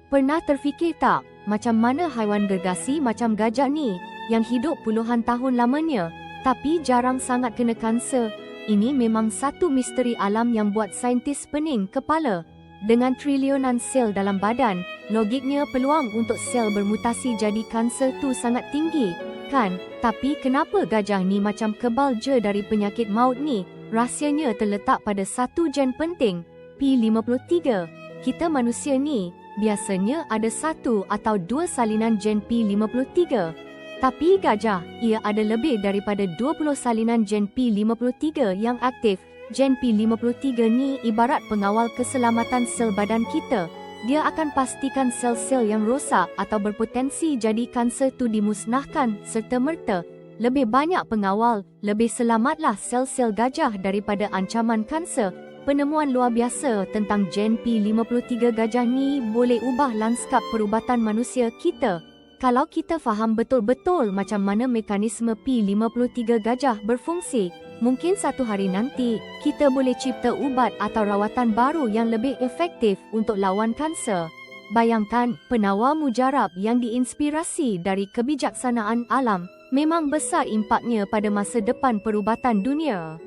Pernah terfikir tak, macam mana haiwan gergasi macam gajah ni, yang hidup puluhan tahun lamanya, tapi jarang sangat kena kanser? Ini memang satu misteri alam yang buat saintis pening kepala. Dengan triliunan sel dalam badan, logiknya peluang untuk sel bermutasi jadi kanser tu sangat tinggi, kan? Tapi kenapa gajah ni macam kebal je dari penyakit maut ni? Rahsianya terletak pada satu gen penting, P53. Kita manusia ni biasanya ada satu atau dua salinan gen P53. Tapi gajah, ia ada lebih daripada 20 salinan gen P53 yang aktif. Gen P53 ni ibarat pengawal keselamatan sel badan kita. Dia akan pastikan sel-sel yang rosak atau berpotensi jadi kanser tu dimusnahkan serta-merta. Lebih banyak pengawal, lebih selamatlah sel-sel gajah daripada ancaman kanser. Penemuan luar biasa tentang gen P53 gajah ni boleh ubah lanskap perubatan manusia kita. Kalau kita faham betul-betul macam mana mekanisme P53 gajah berfungsi, mungkin satu hari nanti kita boleh cipta ubat atau rawatan baru yang lebih efektif untuk lawan kanser. Bayangkan, penawar mujarab yang diinspirasi dari kebijaksanaan alam, memang besar impaknya pada masa depan perubatan dunia.